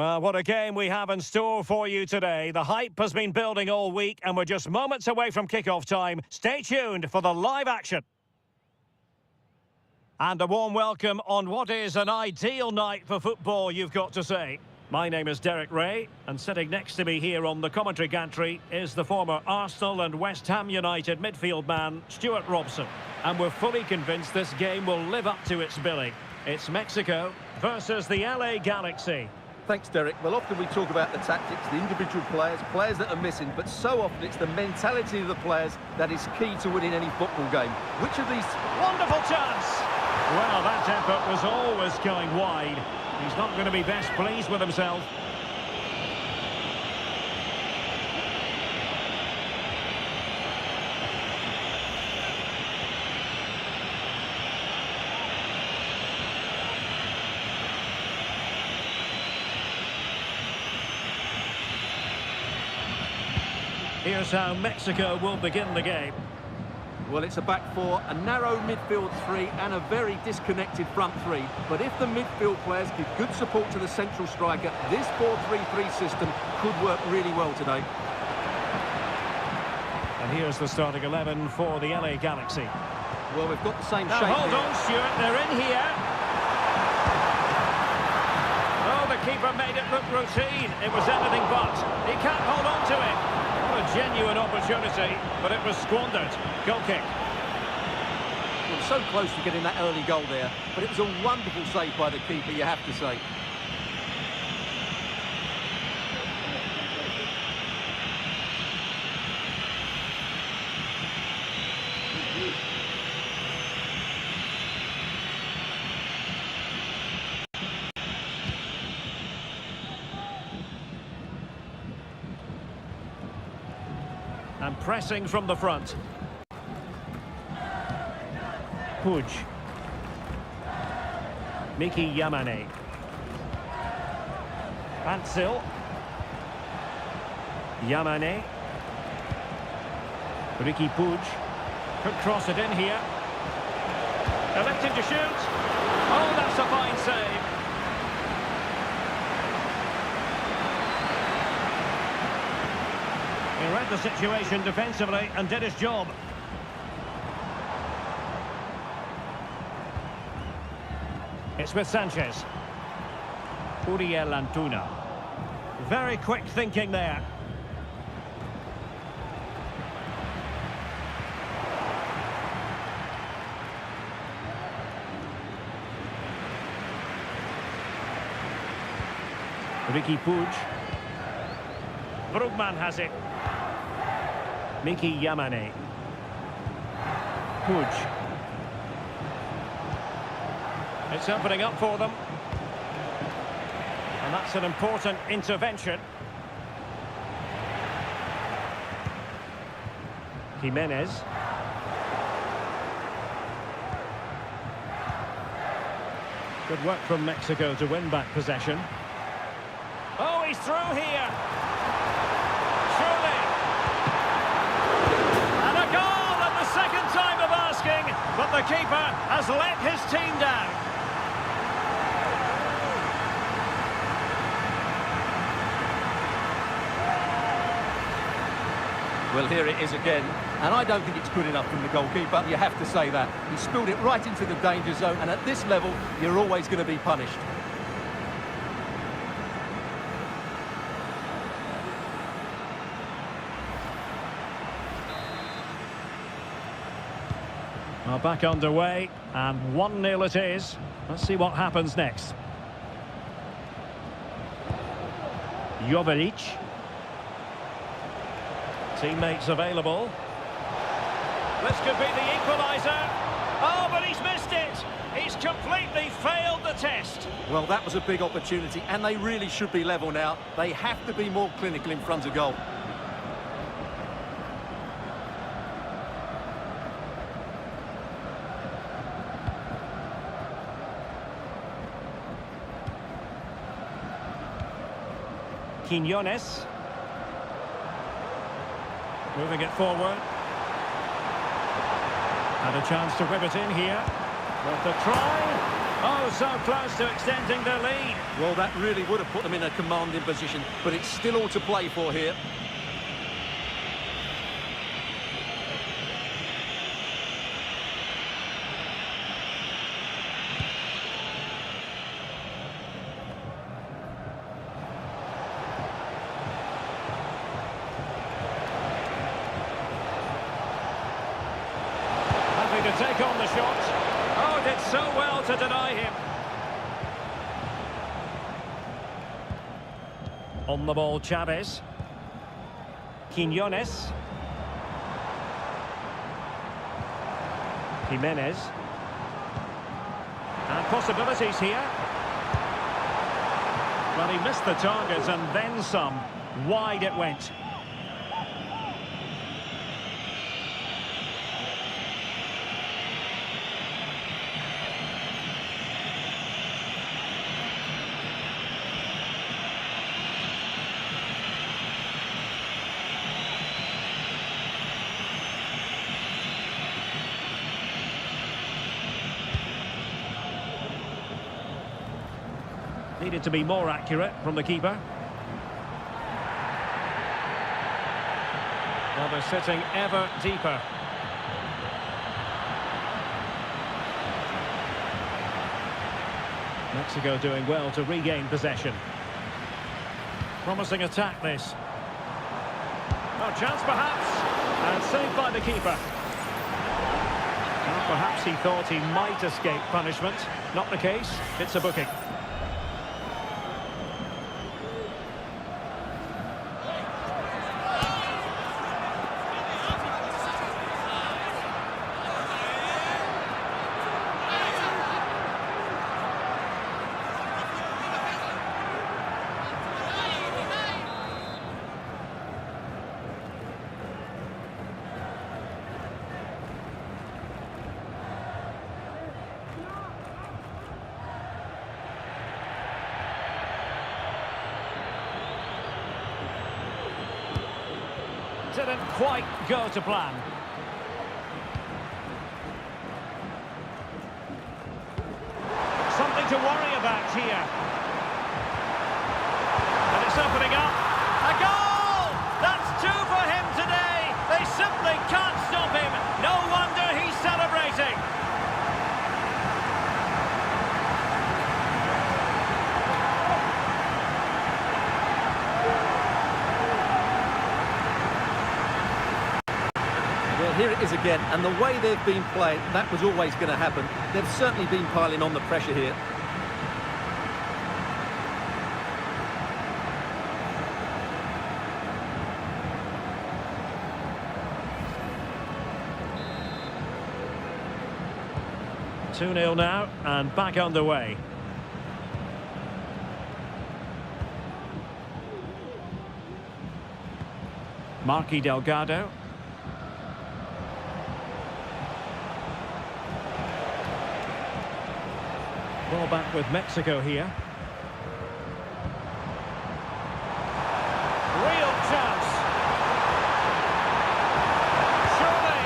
Well, what a game we have in store for you today. The hype has been building all week and we're just moments away from kick-off time. Stay tuned for the live action. And a warm welcome on what is an ideal night for football, you've got to say. My name is Derek Ray, and sitting next to me here on the commentary gantry is the former Arsenal and West Ham United midfield man, Stuart Robson. And we're fully convinced this game will live up to its billing. It's Mexico versus the LA Galaxy. Thanks, Derek. Well, often we talk about the tactics, the individual players that are missing, but so often it's the mentality of the players that is key to winning any football game. Which of these... Wonderful chance! Well, that effort was always going wide. He's not going to be best pleased with himself. Here's how Mexico will begin the game. Well, it's a back four, a narrow midfield three and a very disconnected front three. But if the midfield players give good support to the central striker, this 4-3-3 system could work really well today. And here's the starting 11 for the LA Galaxy. Well, we've got the same now, shape hold here. on, Stuart, they're in here. Oh, the keeper made it look routine. It was anything but. He can't hold on to it. What a genuine opportunity, but it was squandered. Goal kick. Well, so close to getting that early goal there, but it was a wonderful save by the keeper, you have to say. And pressing from the front. Puig. Miki Yamane. Pansil. Yamane. Ricky Puig. Could cross it in here. Electing to shoot. Oh, that's a fine save. He read the situation defensively and did his job. It's with Sanchez. Uriel Antuna. Very quick thinking there. Ricky Puig. Brugman has it. Miki Yamane. Puig. It's opening up for them. And that's an important intervention. Jimenez. Good work from Mexico to win back possession. Oh, he's through here. Surely. And a goal at the second time of asking, but the keeper has let his team down. Well, here it is again, and I don't think it's good enough from the goalkeeper, you have to say that. He spilled it right into the danger zone, and at this level, you're always going to be punished. Well, back underway, and 1-0 it is. Let's see what happens next. Joveljic. Teammates available. This could be the equaliser. Oh, but he's missed it. He's completely failed the test. Well, that was a big opportunity, and they really should be level now. They have to be more clinical in front of goal. Quiñones. Moving it forward. And a chance to whip it in here. With the try. Oh, so close to extending their lead. Well, that really would have put them in a commanding position, but it's still all to play for here. To take on the shot. Oh, did so well to deny him. On the ball, Chavez. Quinones. Jimenez. And possibilities here. Well, he missed the target and then some. Wide it went. Needed to be more accurate from the keeper. Well, they're sitting ever deeper. Mexico doing well to regain possession. Promising attack, this. Oh, chance perhaps. And saved by the keeper. Well, perhaps he thought he might escape punishment. Not the case. It's a booking. Didn't quite go to plan. Something to worry about here. And it's opening up. A goal! That's two for him today. They simply can't stop him. No wonder he's celebrating. Well, here it is again, and the way they've been playing, that was always going to happen. They've certainly been piling on the pressure here. Two 2-0 now, and back underway. Marquis Delgado. Ball back with Mexico here. Real chance. Surely.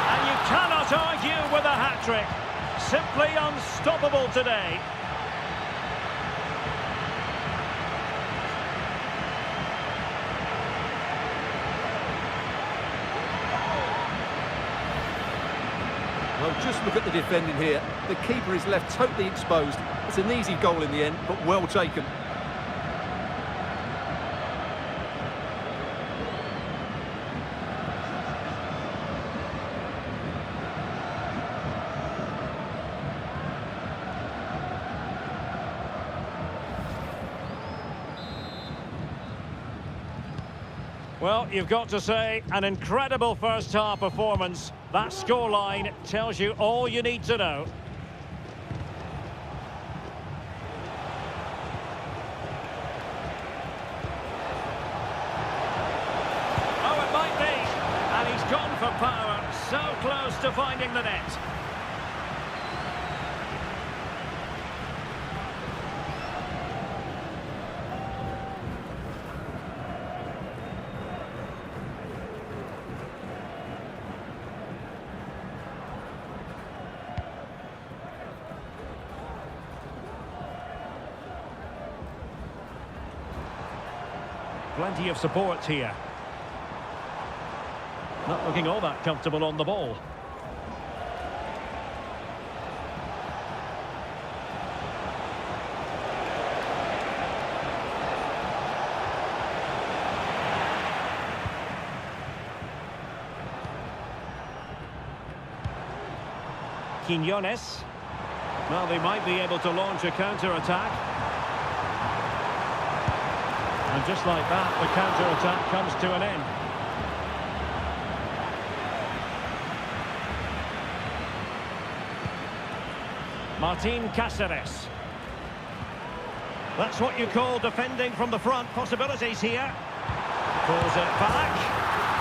And you cannot argue with a hat-trick. Simply unstoppable today. Well, just look at the defending here. The keeper is left totally exposed. It's an easy goal in the end, but well taken. Well, you've got to say, an incredible first-half performance. That scoreline tells you all you need to know. Oh, it might be. And he's gone for power. So close to finding the net. Plenty of support here. Not looking all that comfortable on the ball. Quiñones. Well, they might be able to launch a counter-attack. And just like that, the counter-attack comes to an end. Martín Cáceres. That's what you call defending from the front. Possibilities here. Pulls it back.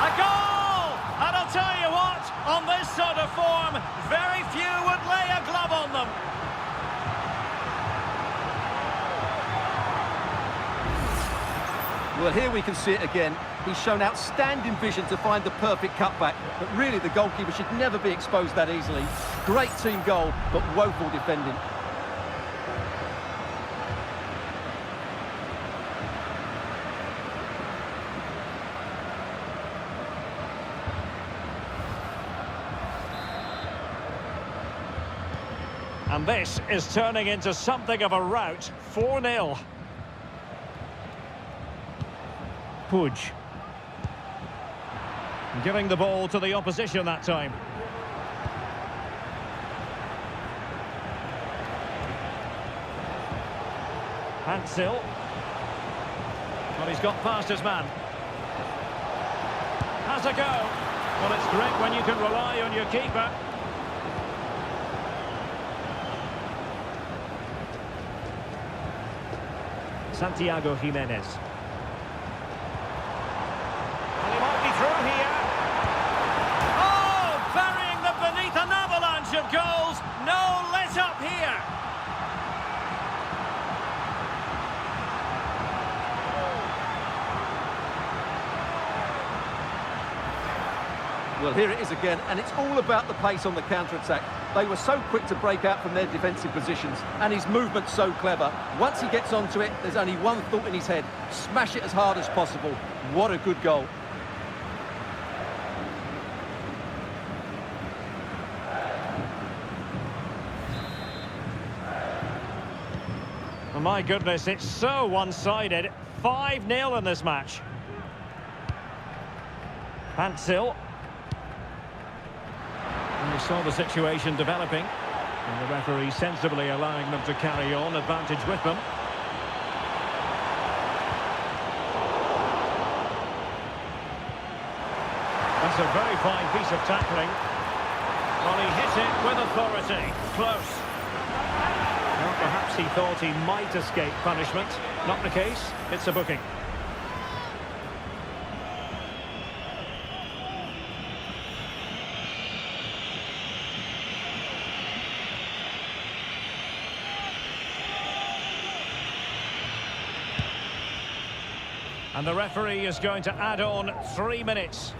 A goal! And I'll tell you what, on this sort of form, very few would lay a glove on them. Well, here we can see it again. He's shown outstanding vision to find the perfect cutback, but really the goalkeeper should never be exposed that easily. Great team goal, but woeful defending. And this is turning into something of a rout. 4-0. Puig. Giving the ball to the opposition that time. Hansel. Well, he's got past his man. Has a go. Well, it's great when you can rely on your keeper. Santiago Jimenez. And he might be through here. Oh, burying them beneath an avalanche of goals. No let up here. Well, here it is again, and it's all about the pace on the counter-attack. They were so quick to break out from their defensive positions, and his movement's so clever. Once he gets onto it, there's only one thought in his head: smash it as hard as possible. What a good goal. Oh, my goodness, it's so one-sided. 5-0 in this match. Hansel. And we saw the situation developing, and the referee sensibly allowing them to carry on, advantage with them. That's a very fine piece of tackling. Well, he hit it with authority. Close. Well, perhaps he thought he might escape punishment. Not the case. It's a booking. And the referee is going to add on 3 minutes.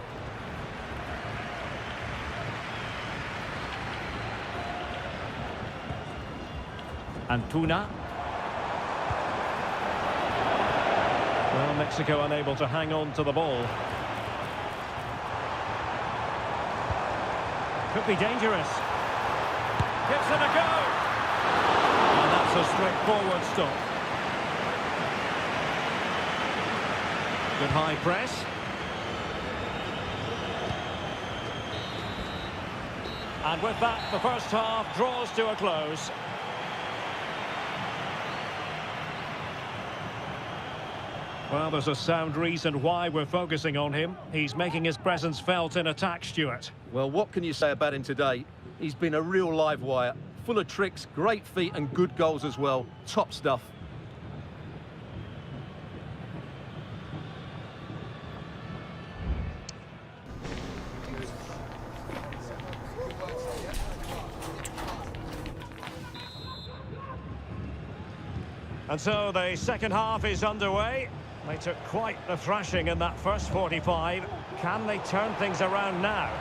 Antuna. Well, Mexico unable to hang on to the ball. Could be dangerous. Gives it a go. And that's a straightforward stop. Good high press. And with that, the first half draws to a close. Well, there's a sound reason why we're focusing on him. He's making his presence felt in attack, Stuart. Well, what can you say about him today? He's been a real live wire. Full of tricks, great feet and good goals as well. Top stuff. And so the second half is underway. They took quite the thrashing in that first 45. Can they turn things around now?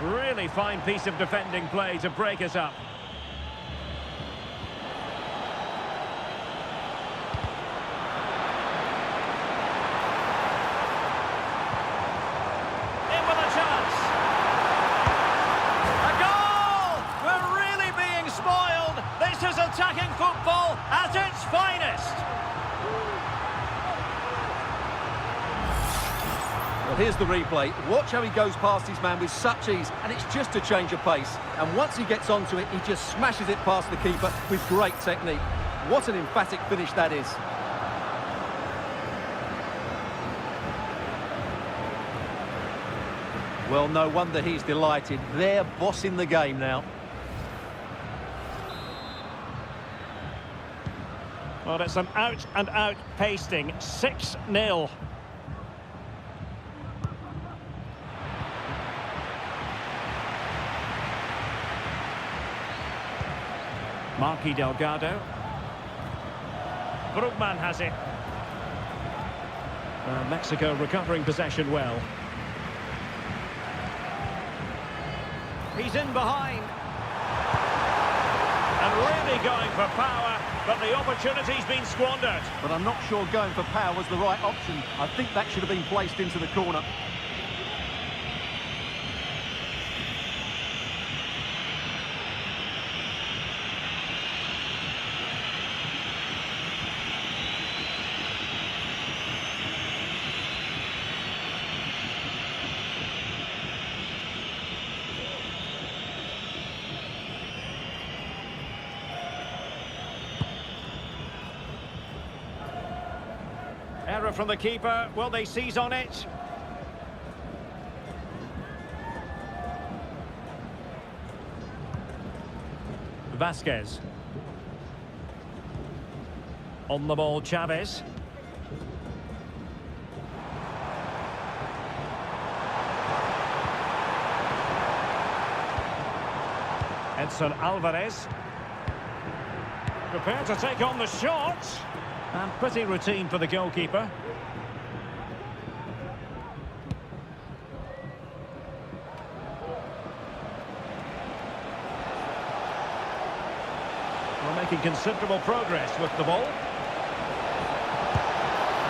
Really fine piece of defending play to break us up. Here's the replay. Watch how he goes past his man with such ease, and it's just a change of pace. And once he gets onto it, he just smashes it past the keeper with great technique. What an emphatic finish that is. Well, no wonder he's delighted. They're bossing the game now. Well, it's an out-and-out pasting. 6-0. Marquis Delgado. Brugman has it. Mexico recovering possession well. He's in behind. And really going for power, but the opportunity's been squandered. But I'm not sure going for power was the right option. I think that should have been placed into the corner. Error from the keeper. Will they seize on it? Vasquez. On the ball, Chavez. Edson Alvarez. Prepared to take on the shot. And pretty routine for the goalkeeper. We're making considerable progress with the ball.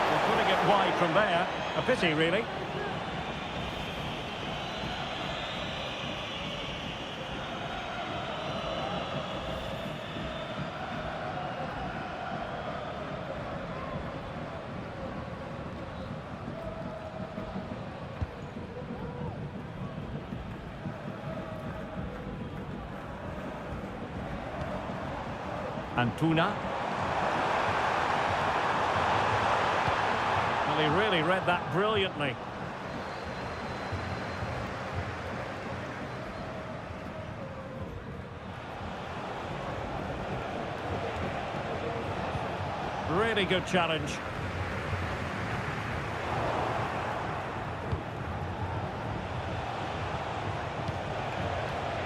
We're putting it wide from there. A pity, really. Antuna. Well, he really read that brilliantly. Really good challenge.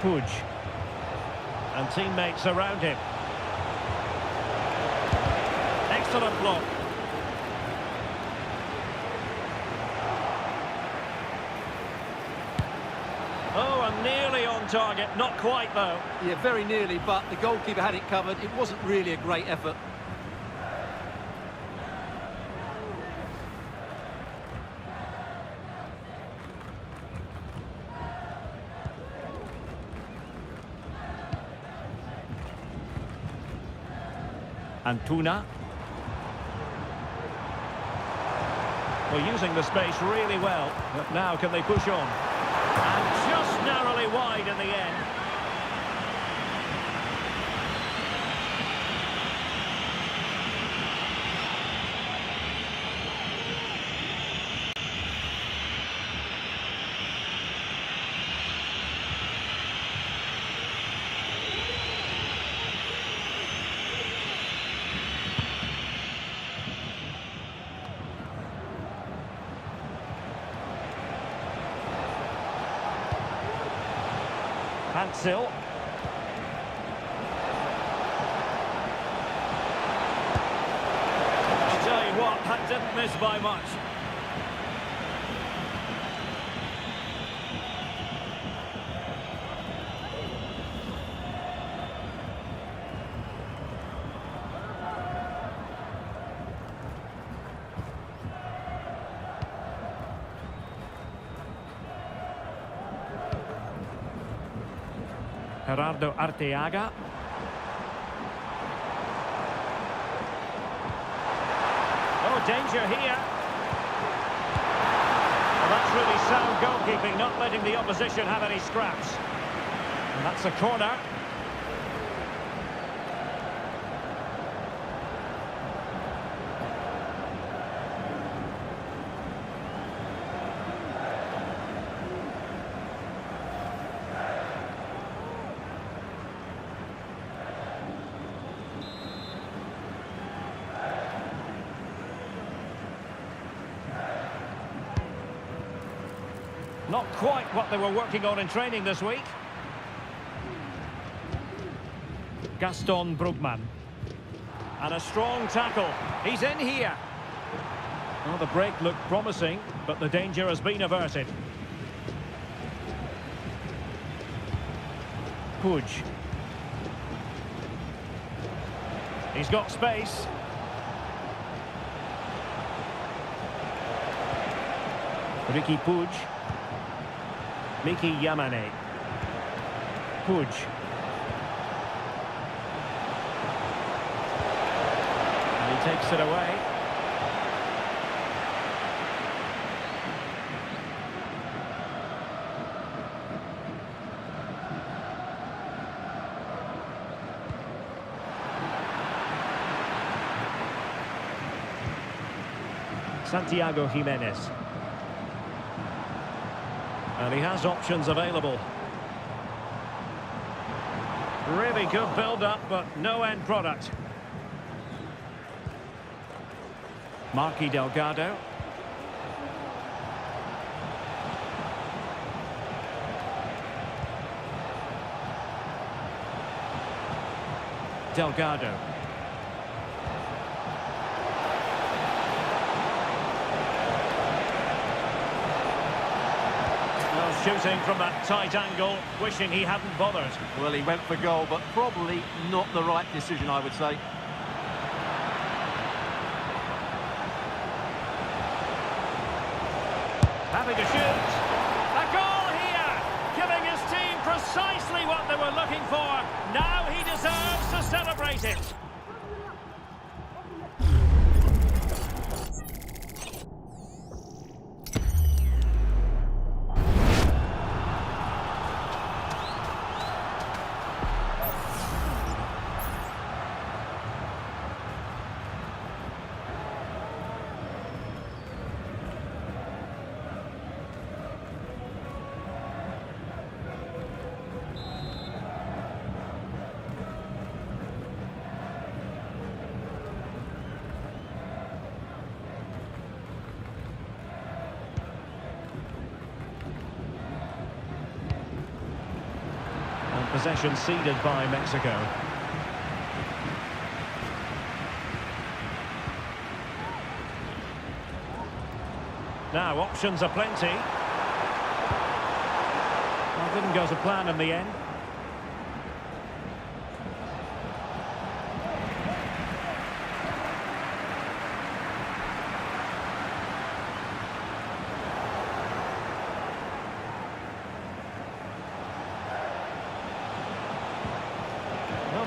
Puig. And teammates around him. Excellent block. Oh, and nearly on target. Not quite, though. Yeah, very nearly, but the goalkeeper had it covered. It wasn't really a great effort. Antuna. Well, using the space really well, but now can they push on? And just narrowly wide in the end. Hansel. I'll tell you what, that didn't miss by much. Gerardo Arteaga. Oh, danger here. Well, that's really sound goalkeeping, not letting the opposition have any scraps. And that's a corner. Not quite what they were working on in training this week. Gaston Brugman. And a strong tackle. He's in here. Well, the break looked promising, but the danger has been averted. Puig. He's got space. Ricky Puig. Miki Yamane. Puig. And he takes it away. Santiago Jimenez. And he has options available. Really good build-up, but no end product. Marky Delgado. Delgado. Shooting from that tight angle, wishing he hadn't bothered. Well, he went for goal, but probably not the right decision, I would say. Having a shoot. A goal here! Giving his team precisely what they were looking for. Now he deserves to celebrate it. Possession ceded by Mexico. Now options are plenty. Well, didn't go to plan in the end.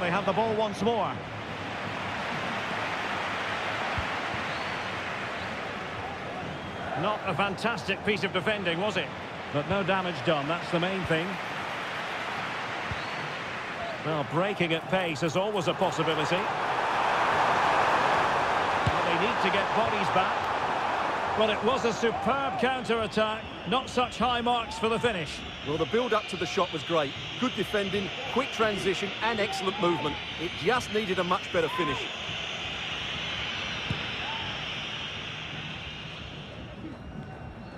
They have the ball once more. Not a fantastic piece of defending, was it? But no damage done, that's the main thing. Well, breaking at pace is always a possibility. Well, they need to get bodies back. Well, it was a superb counter-attack. Not such high marks for the finish. Well, the build-up to the shot was great. Good defending, quick transition and excellent movement. It just needed a much better finish.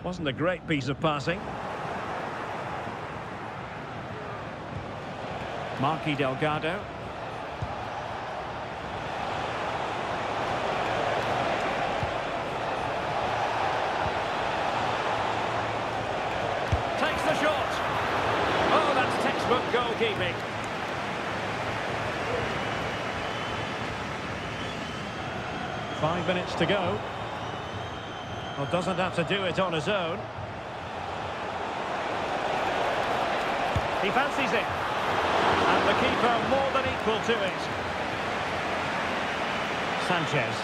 Wasn't a great piece of passing. Marky Delgado. Takes the shot. Oh, that's textbook goalkeeping. Five minutes to go. Well, doesn't have to do it on his own. He fancies it. And the keeper more than equal to it. Sanchez.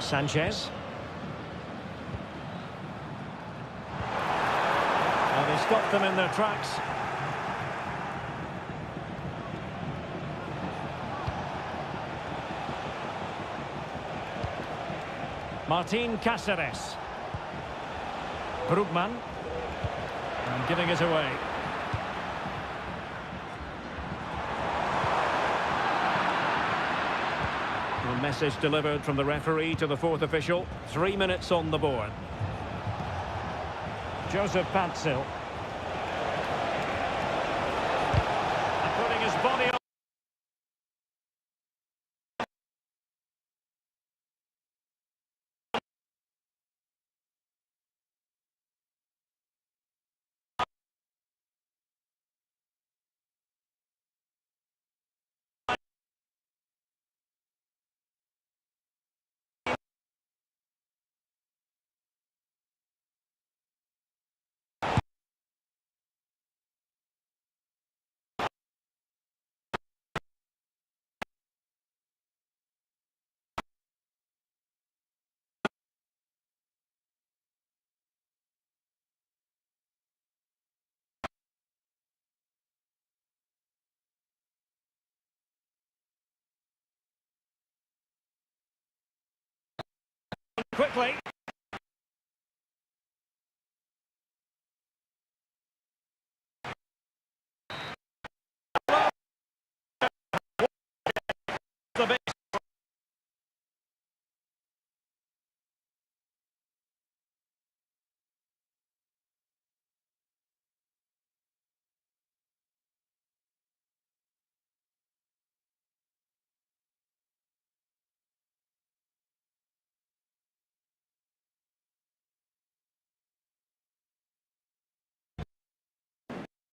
Sanchez. And he stopped them in their tracks. Martin Cáceres. Brugman. And giving it away. A message delivered from the referee to the fourth official. 3 minutes on the board. Joseph Patzil. And putting his body on. Quickly.